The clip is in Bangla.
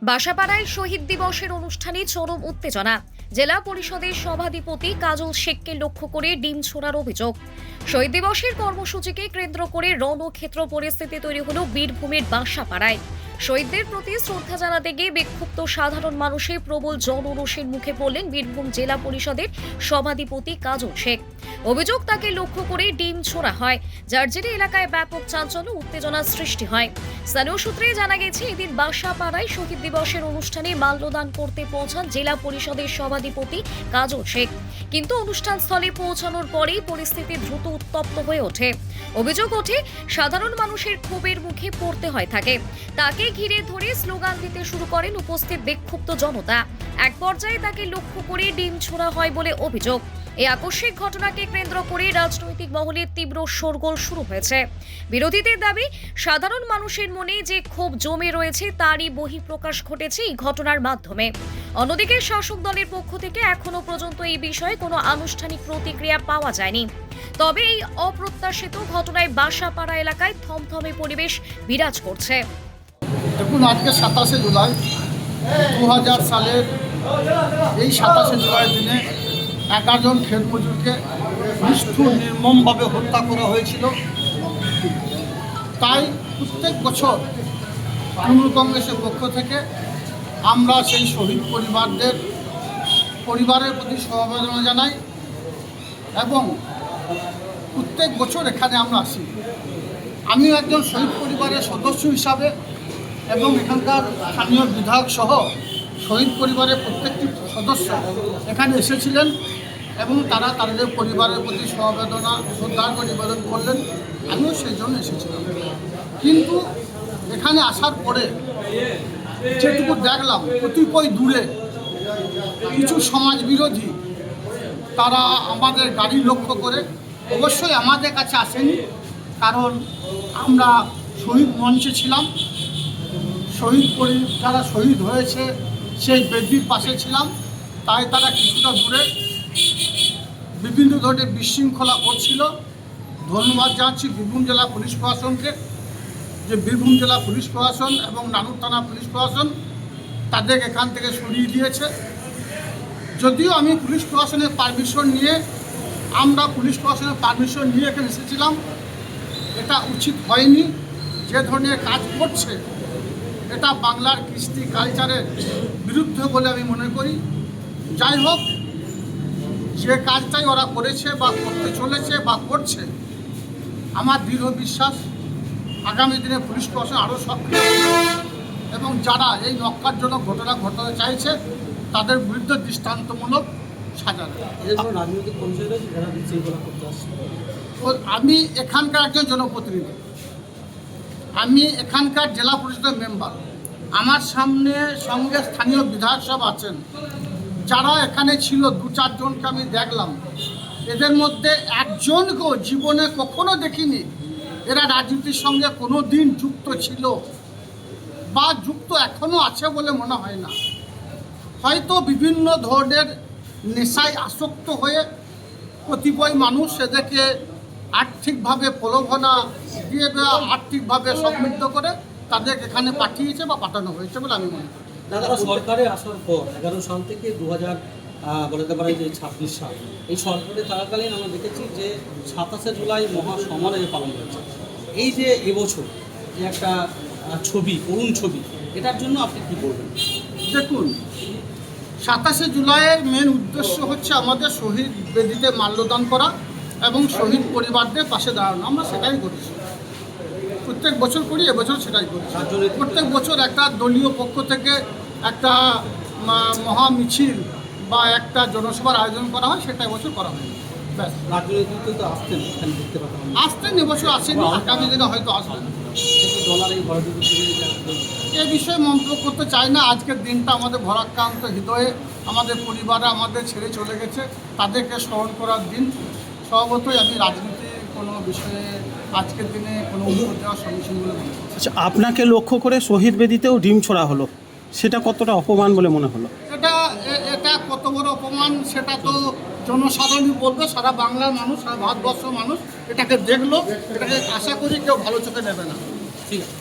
বাসাপাড়ায় শহীদ দিবসের অনুষ্ঠানে চরম উত্তেজনা। জেলা পরিষদের সভাধিপতি কাজল শেখকে লক্ষ্য করে ডিম ছোড়ার অভিযোগ। শহীদ দিবসের কর্মসূচিকে কেন্দ্র করে রণক্ষেত্র পরিস্থিতি তৈরি হলো বীরভূমের বাসাপাড়ায়। শহীদদের প্রতি শ্রদ্ধা জানাতে গিয়ে বিক্ষুব্ধ সাধারণ মানুষের প্রবল জনরোষের মুখে পড়লেন বীরভূম জেলা পরিষদের সভাধিপতি কাজল শেখ। অভিযোগ, তাকে লক্ষ্য করে ডিম ছোড়া হয়, যার জেরে এলাকায় ব্যাপক চাঞ্চল্য উত্তেজনার সৃষ্টি হয়। স্থানীয় সূত্রে জানা গেছে, এদিন বাসাপাড়ায় শহীদ দিবসের অনুষ্ঠানে মাল্যদান করতে পৌঁছান জেলা পরিষদের সভাধিপতি কাজল শেখ। কিন্তু অনুষ্ঠানস্থলে পৌঁছানোর পরেই পরিস্থিতি দ্রুত উত্তপ্ত হয়ে ওঠে। অভিযোগ ওঠে, সাধারণ মানুষের ক্ষোভের মুখে পড়তে হয় তাকে। তাকে ঘিরে ধরে স্লোগান দিতে শুরু করেন উপস্থিত বিক্ষুব্ধ জনতা। এক পর্যায়ে তাকে লক্ষ্য করে ডিম ছোড়া হয় বলে অভিযোগ। এই আকস্মিক ঘটনাকে কেন্দ্র করে রাজনৈতিক মহলে তীব্র শোরগোল শুরু হয়েছে। বিরোধীদের দাবি, সাধারণ মানুষের মনে যে ক্ষোভ জমে রয়েছে তারই বহিঃপ্রকাশ ঘটেছে এই ঘটনার মাধ্যমে। অন্যদিকে শাসক দলের পক্ষ থেকে এখনো পর্যন্ত এই বিষয়ে কোনো আনুষ্ঠানিক প্রতিক্রিয়া পাওয়া যায়নি। তবে এই অপ্রত্যাশিত ঘটনায় বাসাপাড়া এলাকায় থমথমে পরিবেশ বিরাজ করছে। দেখুন, আজকে 27শে জুলাই 2000 সালের এই 27শে জুলাই দিনে 11 জন ক্ষেত মজুরকে নিষ্ঠুর নির্মমভাবে হত্যা করা হয়েছিল। তাই প্রত্যেক বছর তৃণমূল কংগ্রেসের পক্ষ থেকে আমরা সেই শহীদ পরিবারের প্রতি সমবেদনা জানাই এবং প্রত্যেক বছর এখানে আমরা আসি। আমিও একজন শহীদ পরিবারের সদস্য হিসাবে এবং এখানকার স্থানীয় বিধায়ক সহ শহীদ পরিবারের প্রত্যেকটি সদস্য এখানে এসেছিলেন এবং তারা তাদের পরিবারের প্রতি সমবেদনা শ্রদ্ধা নিবেদন করলেন। আমিও সেই জন্য এসেছিলাম। কিন্তু এখানে আসার পরে যেটুকু দেখলাম, কতিপয় দূরে কিছু সমাজ বিরোধী তারা আমাদের গাড়ি লক্ষ্য করে, অবশ্যই আমাদের কাছে আসেনি, কারণ আমরা শহীদ মঞ্চে ছিলাম, যারা শহীদ হয়েছে সেই বেদির পাশে ছিলাম। তাই তারা কিছুটা দূরে বিভিন্ন ধরনের বিশৃঙ্খলা করছিল। ধন্যবাদ জানাচ্ছি বীরভূম জেলা পুলিশ প্রশাসনকে, যে বীরভূম জেলা পুলিশ প্রশাসন এবং নানুর থানা পুলিশ প্রশাসন তাদের এখান থেকে সরিয়ে দিয়েছে। যদিও আমি পুলিশ প্রশাসনের পারমিশন নিয়ে এখানে এসেছিলাম, এটা উচিত হয়নি। যে ধরনের কাজ করছে এটা বাংলার কৃষ্টি কালচারের বিরুদ্ধে বলে আমি মনে করি। যাই হোক, যে কাজটাই ওরা করেছে বা করতে চলেছে বা করছে, আমার দৃঢ় বিশ্বাস আগামী দিনে পুলিশ প্রশাসন আরও সক্রিয় এবং যারা এই নক্কারজনক ঘটনা ঘটাতে চাইছে তাদের বিরুদ্ধে দৃষ্টান্তমূলক সাজা দেবে। আমি এখানকার একজন জনপ্রতিনিধি, আমি এখানকার জেলা পরিষদের মেম্বার। আমার সঙ্গে স্থানীয় বিধায়ক সব আছেন, যারা এখানে ছিল 2-4 জনকে আমি দেখলাম। এদের মধ্যে একজনকেও জীবনে কখনো দেখিনি এরা রাজনীতির সঙ্গে কোনো দিন যুক্ত ছিল বা যুক্ত এখনও আছে বলে মনে হয় না। হয়তো বিভিন্ন ধরনের নেশায় আসক্ত হয়ে কতিপয় মানুষ এদেরকে আর্থিকভাবে প্রলোভনা দিয়ে বা আর্থিকভাবে সমৃদ্ধ করে তাদের এখানে পাঠিয়েছে বা পাঠানো হয়েছে বলে আমি মনে করি। দাদা, সরকারে আসার পর 11 সাল থেকে 2000 বলতে পারে যে 26 সাল, এই সরকারে থাকাকালীন আমরা দেখেছি যে 27শে জুলাই মহাসমারোহে পালন হয়েছে। এই যে এবছর যে একটা ছবি, করুণ ছবি, এটার জন্য আপনি কী বলবেন? দেখুন, 27শে জুলাইয়ের মেন উদ্দেশ্য হচ্ছে আমাদের শহীদ বেদিতে মাল্যদান করা এবং শহীদ পরিবারদের পাশে দাঁড়ানো। আমরা সেটাই করছি, প্রত্যেক বছর করি, এবছর সেটাই করছি। প্রত্যেক বছর একটা দলীয় পক্ষ থেকে একটা মহা মিছিল বা একটা জনসভার আয়োজন করা হয়, সেটা এবছর করা হয়। ব্যাস। রাজনীতিতে তো আসতেন, এবছর আসেনি, আগামী দিনে হয়তো আসবেন। এ বিষয়ে মন্তব্য করতে চাই না। আজকের দিনটা আমাদের ভরাক্রান্ত হৃদয়ে, আমাদের পরিবারে আমাদের ছেড়ে চলে গেছে, তাদেরকে স্মরণ করার দিন। স্বভাবতই আমি রাজনীতির কোনো বিষয়ে আজকের দিনে কোনো উত্তর দেওয়ার সম্মুখীন বলে মনে করি। আচ্ছা, আপনাকে লক্ষ্য করে শহীদ বেদিতেও ডিম ছোড়া হলো, সেটা কতটা অপমান বলে মনে হলো? এটা কত বড় অপমান সেটা তো জনসাধারণই বলবে। সারা বাংলার মানুষ, সারা ভারতবর্ষের মানুষ এটাকে দেখলো, এটাকে আশা করি কেউ ভালো চোখে নেবে না। ঠিক আছে।